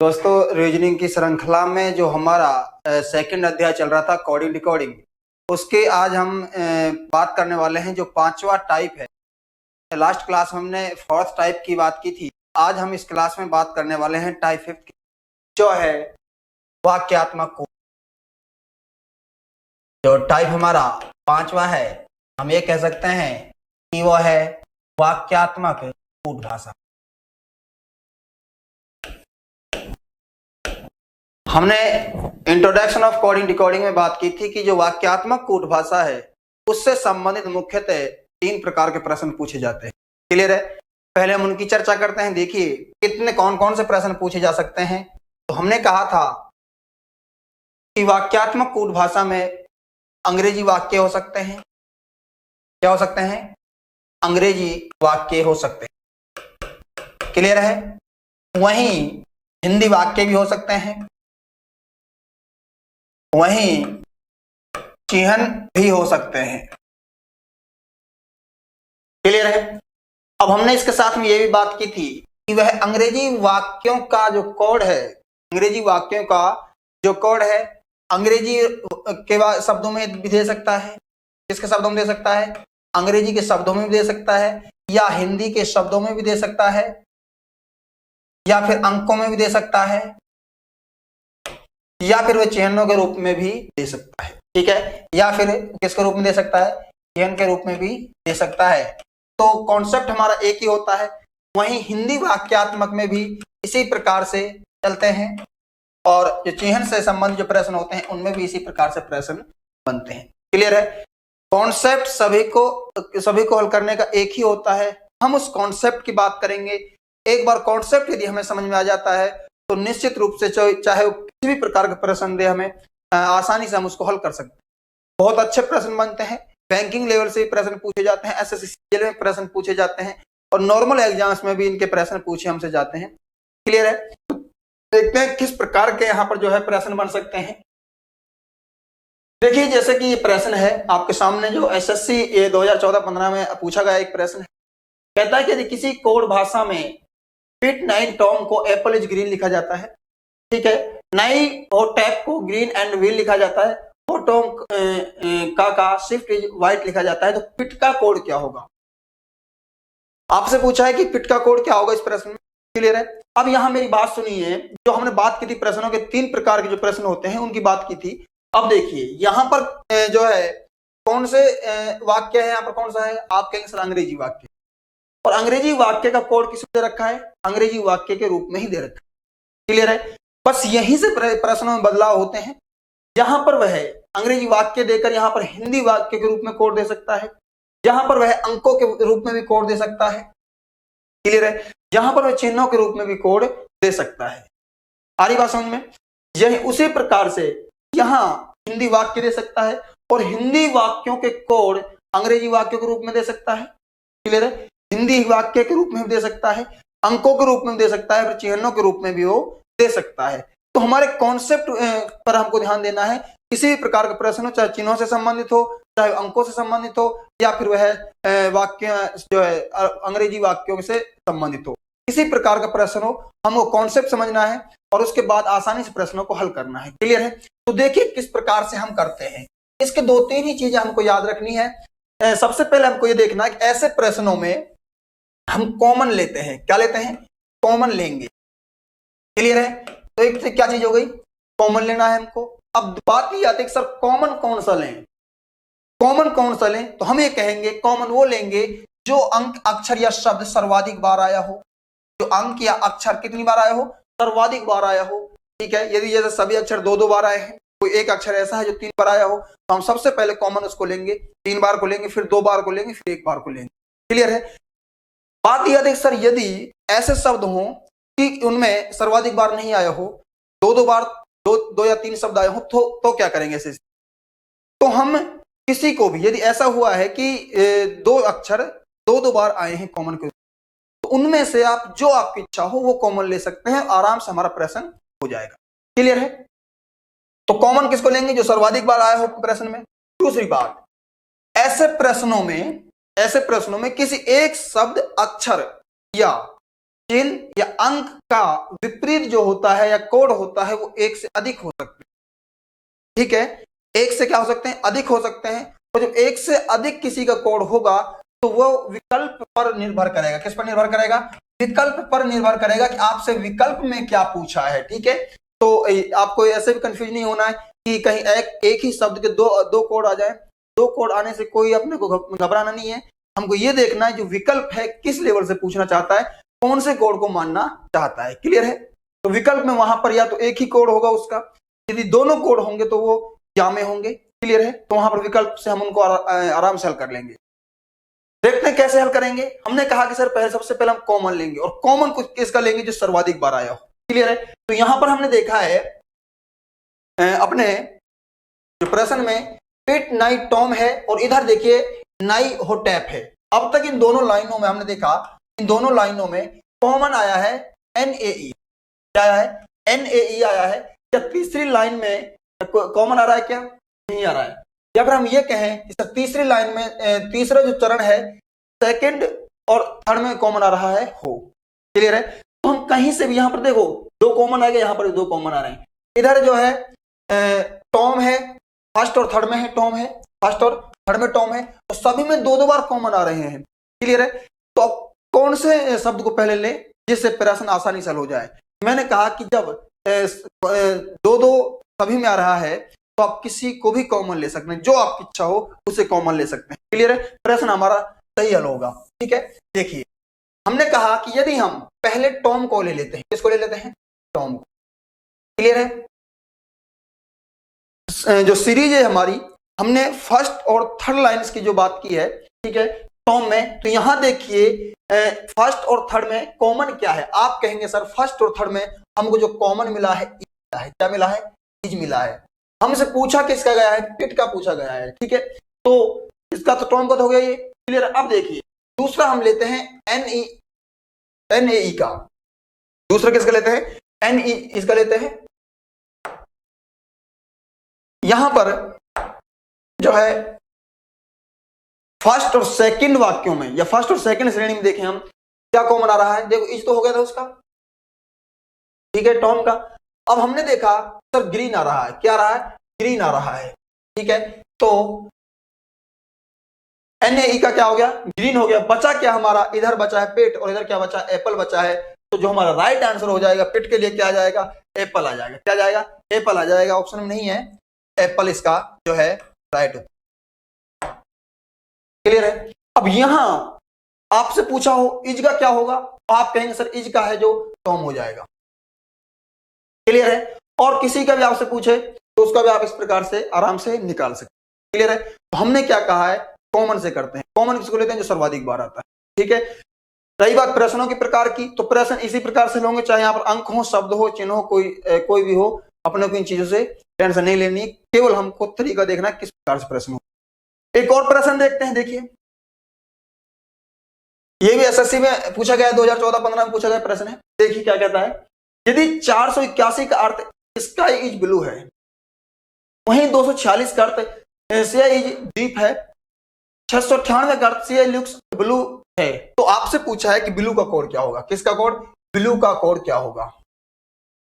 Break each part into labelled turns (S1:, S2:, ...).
S1: दोस्तों, रीजनिंग की श्रृंखला में जो हमारा सेकंड अध्याय चल रहा था कोडिंग डिकोडिंग, उसके आज हम बात करने वाले हैं जो पांचवा टाइप है। लास्ट क्लास में हमने फोर्थ टाइप की बात की थी। आज हम इस क्लास में बात करने वाले हैं टाइप फिफ्थ की, जो है वाक्यात्मक कोड। जो टाइप हमारा पांचवा है, हम ये कह सकते हैं कि वो है वाक्यात्मक कूट भाषा। हमने इंट्रोडक्शन ऑफ कोडिंग डिकोडिंग में बात की थी कि जो वाक्यात्मक कूट भाषा है उससे संबंधित मुख्यतः 3 प्रकार के प्रश्न पूछे जाते हैं। क्लियर है? पहले हम उनकी चर्चा करते हैं। देखिए कितने कौन कौन से प्रश्न पूछे जा सकते हैं। तो हमने कहा था कि वाक्यात्मक कूट भाषा में अंग्रेजी वाक्य हो सकते हैं। क्या हो सकते हैं? अंग्रेजी वाक्य हो सकते हैं। क्लियर है? वहीं हिंदी वाक्य भी हो सकते हैं, वहीं चिन्ह भी हो सकते हैं। क्लियर है? अब हमने इसके साथ में यह भी बात की थी कि वह अंग्रेजी वाक्यों का जो कोड है, अंग्रेजी वाक्यों का जो कोड है अंग्रेजी के शब्दों में भी दे सकता है। किसके शब्दों में दे सकता है? अंग्रेजी के शब्दों में भी दे सकता है, या हिंदी के शब्दों में भी दे सकता है, या फिर अंकों में भी दे सकता है, या फिर वह चिन्हों के रूप में भी दे सकता है। ठीक है? या फिर किसके रूप में दे सकता है? चिन्ह के रूप में भी दे सकता है। तो कॉन्सेप्ट हमारा एक ही होता है। वहीं हिंदी वाक्यात्मक में भी इसी प्रकार से चलते हैं, और जो चिन्ह से संबंधित जो प्रश्न होते हैं उनमें भी इसी प्रकार से प्रश्न बनते हैं। क्लियर है? कॉन्सेप्ट सभी को हल करने का एक ही होता है। हम उस कॉन्सेप्ट की बात करेंगे। एक बार कॉन्सेप्ट यदि हमें समझ में आ जाता है तो निश्चित रूप से चाहे वो किसी भी प्रकार का प्रश्न दे, हमें आसानी से हम उसको हल कर सकते हैं। बहुत अच्छे प्रश्न बनते हैं। बैंकिंग लेवल से प्रश्न पूछे जाते हैं, एसएससी में प्रश्न पूछे जाते हैं, और नॉर्मल एग्जाम्स में भी इनके प्रश्न पूछे हमसे जाते हैं। क्लियर है? तो देखते हैं किस प्रकार के यहाँ पर जो है प्रश्न बन सकते हैं। देखिए जैसे कि ये प्रश्न है आपके सामने, जो एसएससी 2014-15 में पूछा गया एक प्रश्न है। कहता है कि यदि किसी कोड भाषा में फिट 9 टॉम को एप्पल इज ग्रीन लिखा जाता है, ठीक है, 9 और टैप को ग्रीन एंड व्हील लिखा जाता है, और टॉम का शिफ्ट इज व्हाइट लिखा जाता है, तो फिट का कोड क्या होगा? आपसे पूछा है कि फिट का कोड क्या होगा इस प्रश्न में। क्लियर है? अब यहां मेरी बात सुनिए। जो हमने बात की थी प्रश्नों के 3 प्रकार के जो प्रश्न होते हैं उनकी बात की थी। अब देखिए यहां पर जो है कौन से वाक्य है, यहां पर कौन सा है? आप कहेंगे सर अंग्रेजी वाक्य। और अंग्रेजी वाक्य का कोड किस दे रखा है? अंग्रेजी वाक्य के रूप में ही दे रखा है। क्लियर है? बस यहीं से प्रश्नों में बदलाव होते हैं। जहां पर वह अंग्रेजी वाक्य देकर यहां पर हिंदी वाक्य के रूप में कोड दे सकता है, जहां पर वह अंकों के रूप में भी कोड दे सकता है। क्लियर है? जहां पर वह चिन्हों के रूप में भी कोड दे सकता है। आ रही बात समझ में? यही उसी प्रकार से यहां हिंदी वाक्य दे सकता है, और हिंदी वाक्यों के कोड अंग्रेजी वाक्यों के रूप में दे सकता है। क्लियर है? हिंदी वाक्य के रूप में दे सकता है, अंकों के रूप में दे सकता है, फिर चिन्हों के रूप में भी वो दे सकता है। तो हमारे कॉन्सेप्ट पर हमको ध्यान देना है। किसी भी प्रकार का प्रश्न हो, चाहे चिन्हों से संबंधित हो, चाहे अंकों से संबंधित हो, या फिर वह वाक्य जो है अंग्रेजी वाक्यों से संबंधित हो, किसी प्रकार का प्रश्न हो, हमको कॉन्सेप्ट समझना है और उसके बाद आसानी से प्रश्नों को हल करना है। क्लियर है? तो देखिए किस प्रकार से हम करते हैं। इसके 2-3 ही चीजें हमको याद रखनी है। सबसे पहले हमको ये देखना है कि ऐसे प्रश्नों में हम कॉमन लेते हैं। क्या लेते हैं? कॉमन लेंगे। क्लियर है? तो एक क्या चीज हो गई? कॉमन लेना है हमको। अब बात ये आती है कि सर कॉमन कौन सा लें? कॉमन कौन सा लें? तो हम ये कहेंगे कॉमन वो लेंगे जो अंक, अक्षर या शब्द सर्वाधिक बार आया हो। जो अंक या अक्षर कितनी बार आया हो? सर्वाधिक बार आया हो। ठीक है? यदि जैसे सभी अक्षर 2-2 बार आए हैं, कोई एक अक्षर ऐसा है जो 3 बार आया हो, तो हम सबसे पहले कॉमन उसको लेंगे। 3 बार को लेंगे, फिर 2 बार को लेंगे, फिर 1 बार को लेंगे। क्लियर है? बात यह देख सर, यदि ऐसे शब्द हों कि उनमें सर्वाधिक बार नहीं आया हो, 2-2 बार 2 या 3 शब्द आए हो, तो क्या करेंगे ऐसे? तो हम किसी को भी, यदि ऐसा हुआ है कि 2 अक्षर 2-2 बार आए हैं कॉमन के, तो उनमें से आप जो आपकी इच्छा हो वो कॉमन ले सकते हैं, आराम से हमारा प्रश्न हो जाएगा। क्लियर है? तो कॉमन किसको लेंगे? जो सर्वाधिक बार आया हो प्रश्न में। दूसरी बात, ऐसे प्रश्नों में किसी एक शब्द, अक्षर या चिन्ह या अंक का विपरीत जो होता है या कोड होता है वो एक से अधिक हो सकते हैं। ठीक है, एक से क्या हो सकते हैं, अधिक हो सकते हैं। तो जब एक से अधिक किसी का कोड होगा तो वो विकल्प पर निर्भर करेगा। किस पर निर्भर करेगा, विकल्प पर निर्भर करेगा कि आपसे विकल्प में क्या पूछा है। ठीक है, तो आपको ऐसे भी कंफ्यूज नहीं होना है कि कहीं एक ही शब्द के दो कोड आ जाए। दो कोड आने से कोई अपने को घबराना नहीं है। हमको ये देखना है जो विकल्प है किस लेवल से पूछना चाहता है, कौन से कोड को मानना चाहता है। क्लियर है, तो विकल्प में वहां पर या तो एक ही कोड होगा उसका, यदि दोनों कोड होंगे तो वो जामे होंगे। क्लियर है, तो वहां पर विकल्प से हम उनको आराम से हल कर लेंगे। देखते हैं कैसे हल करेंगे। हमने कहा कि सर पहले सबसे पहले हम कॉमन लेंगे, और कॉमन कुछ किसका लेंगे, जो सर्वाधिक बार आया हो। क्लियर है, तो यहां पर हमने देखा है अपने जो प्रश्न में पिट नाई टॉम है और इधर देखिए नाई होटैप है। अब तक इन दोनों लाइनों में हमने देखा, इन दोनों लाइनों में कॉमन आया है NAE। क्या आया है, NAE आया है। क्या तीसरी लाइन में कॉमन आ रहा है, क्या नहीं आ रहा है। या फिर हम ये कहें कि सर तीसरी लाइन में तीसरा जो चरण है सेकंड और थर्ड में कॉमन आ रहा है हो। क्लियर है, तो हम कहीं से भी, यहां पर देखो दो कॉमन आ गए, यहां पर दो कॉमन आ रहे हैं। इधर जो है टॉम है, फर्स्ट और थर्ड में है टॉम है, फर्स्ट और थर्ड में टॉम है, तो सभी में दो दो बार कॉमन आ रहे हैं। क्लियर है, तो कौन से शब्द को पहले ले जिससे प्रश्न आसानी से हल हो जाए। मैंने कहा कि जब दो दो सभी में आ रहा है तो आप किसी को भी कॉमन ले सकते हैं, जो आपकी इच्छा हो उसे कॉमन ले सकते हैं। क्लियर है, प्रश्न हमारा सही हल होगा। ठीक है, देखिए हमने कहा कि यदि हम पहले टॉम को ले लेते हैं, किसको ले लेते हैं, टॉम को। क्लियर है, जो सीरीज है हमारी, हमने फर्स्ट और थर्ड लाइन्स की जो बात की है, ठीक है, टॉम में, तो यहां देखिए फर्स्ट और थर्ड में कॉमन क्या है। आप कहेंगे सर फर्स्ट और थर्ड में हमको जो कॉमन मिला है, क्या मिला है, इज मिला है। हमसे पूछा किसका गया है, पिट का पूछा गया है। ठीक है, तो इसका तो टॉम का तो हो गया ये। क्लियर, अब देखिए दूसरा हम लेते हैं NAE का। दूसरा किसका लेते हैं, NE इसका लेते हैं। यहां पर जो है फर्स्ट और सेकंड वाक्यों में या फर्स्ट और सेकंड श्रेणी में देखें हम क्या कॉमन आ रहा है। देखो इज तो हो गया था उसका, ठीक है, टॉम का। अब हमने देखा सर ग्रीन आ रहा है, क्या आ रहा है, ग्रीन आ रहा है। ठीक है, तो NAE का क्या हो गया, ग्रीन हो गया। बचा क्या हमारा, इधर बचा है पेट और इधर क्या बचा है, एप्पल बचा है। तो जो हमारा राइट आंसर हो जाएगा पेट के लिए क्या आ जाएगा, एप्पल आ जाएगा। क्या जाएगा, एप्पल आ जाएगा। ऑप्शन में नहीं है, एप्पल इसका जो है राइट। क्लियर है, अब यहां आपसे पूछा हो इज का क्या होगा, आप कहेंगे सर इज का है जो टॉम हो जाएगा। क्लियर है, और किसी का भी आपसे पूछे तो उसका भी आप इस प्रकार से आराम से निकाल सकते। क्लियर है, तो हमने क्या कहा है, कॉमन से करते हैं। कॉमन किसको लेते हैं, जो सर्वाधिक बार आता है। ठीक है, रही बात प्रश्नों के प्रकार की, तो प्रश्न इसी प्रकार से होंगे, चाहे यहाँ पर अंक हो, शब्द हो, चिन्ह हो, कोई भी हो। अपने को इन चीजों से टेंशन नहीं लेनी, केवल हमको तरीका देखना किस प्रकार से प्रश्न हो। एक और प्रश्न देखते हैं। देखिए ये भी SSC में पूछा गया, 2014-15 में पूछा गया प्रश्न है। देखिए क्या कहता है, यदि 481 का अर्थ स्काई इज ब्लू है, वहीं 246 का अर्थ सी इज डीप है, 698 का अर्थ सी लुक्स ब्लू है, तो आपसे पूछा है कि ब्लू का कोड क्या होगा। किसका कोड, ब्लू का कोड क्या होगा।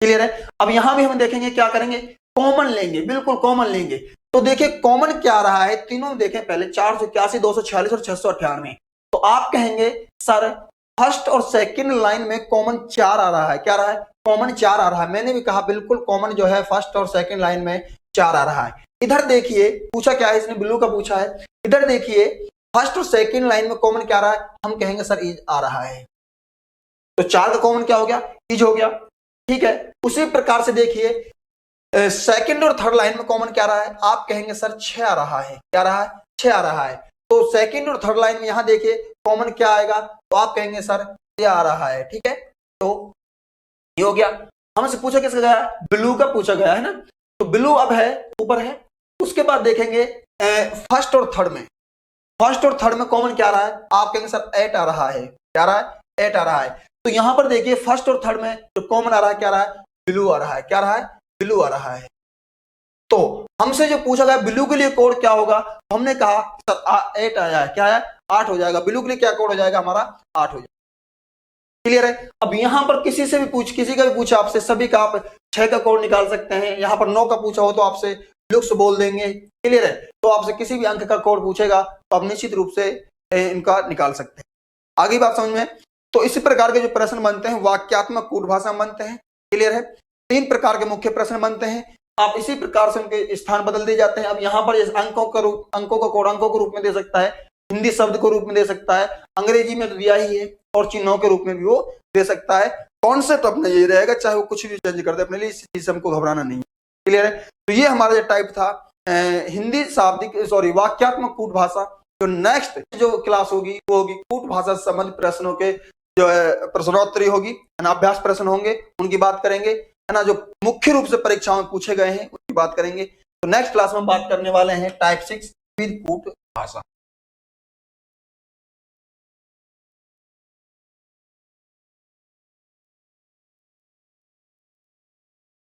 S1: क्लियर है, अब यहां भी हम देखेंगे क्या करेंगे, कॉमन लेंगे, बिल्कुल कॉमन लेंगे। तो देखिए कॉमन क्या आ रहा है, तीनों देखें पहले, 481, 246 और 698। तो आप कहेंगे सर फर्स्ट और सेकंड लाइन में कॉमन 4 आ रहा है। क्या आ रहा है, कॉमन 4 आ रहा है। मैंने भी कहा बिल्कुल कॉमन जो है फर्स्ट और सेकंड लाइन में 4 आ रहा है। इधर देखिए पूछा क्या है, इसने ब्लू का पूछा है। इधर देखिए फर्स्ट और सेकंड लाइन में कॉमन क्या आ रहा है, हम कहेंगे सर इज आ रहा है। तो 4 का कॉमन क्या हो गया, इज हो गया। ठीक है, उसी प्रकार से देखिए सेकंड और थर्ड लाइन में कॉमन क्या आ रहा है, आप कहेंगे सर 6 आ रहा है। क्या आ रहा है, 6 आ रहा है। तो सेकंड और थर्ड लाइन में यहां देखिए कॉमन क्या आएगा, तो आप कहेंगे सर ये आ रहा है। ठीक है, तो ये हो गया। हमसे पूछा किसका गया, ब्लू का पूछा गया है ना, तो ब्लू अब है ऊपर है। उसके बाद देखेंगे फर्स्ट और थर्ड में, फर्स्ट और थर्ड में कॉमन क्या आ रहा है, आप कहेंगे सर 8 आ रहा है। क्या आ रहा है, 8 आ रहा है। तो यहां पर देखिए फर्स्ट और थर्ड में जो कॉमन आ रहा है क्या आ रहा है, ब्लू आ रहा है। क्या आ रहा है, ब्लू आ रहा है। तो हमसे जो पूछा गया ब्लू के लिए कोड क्या होगा, तो हमने कहा सर 8 आया है। क्या है, 8 हो जाएगा। ब्लू के लिए क्या कोड हो जाएगा हमारा, 8 हो जाएगा। क्लियर है। अब यहाँ पर किसी का भी पूछा आपसे, सभी का आप 6 का कोड निकाल सकते हैं। यहाँ पर 9 का पूछा हो तो आपसे लुक्स बोल देंगे। क्लियर है। तो आपसे किसी भी अंक का कोड पूछेगा तो आप निश्चित रूप से इनका निकाल सकते हैं। आगे बात समझ में। तो इसी प्रकार के जो प्रश्न बनते हैं वाक्यात्मक कूट भाषा में बनते हैं। क्लियर है। 3 प्रकार के मुख्य प्रश्न बनते हैं। आप इसी प्रकार से उनके स्थान बदल दिए जाते हैं। अब यहाँ पर अंकों का कोड अंकों के रूप में दे सकता है, हिंदी शब्द को रूप में दे सकता है, अंग्रेजी में तो दिया ही है, और चिन्हों के रूप में भी वो दे सकता है। कॉन्सेप्ट अपना ये रहेगा, चाहे वो कुछ भी चेंज कर दे अपने लिए, इस चीज से हमको घबराना नहीं है। क्लियर है। तो ये हमारा जो टाइप था हिंदी शाब्दिक वाक्यात्मक कूट भाषा। जो नेक्स्ट जो क्लास होगी वो होगी कूट भाषा से संबंधित प्रश्नों के जो है प्रश्नोत्तरी होगी, अभ्यास प्रश्न होंगे, उनकी बात करेंगे, है ना, जो मुख्य रूप से परीक्षाओं में पूछे गए हैं उनकी बात करेंगे। तो नेक्स्ट क्लास में बात करने वाले हैं टाइप 6 विद कूट भाषा।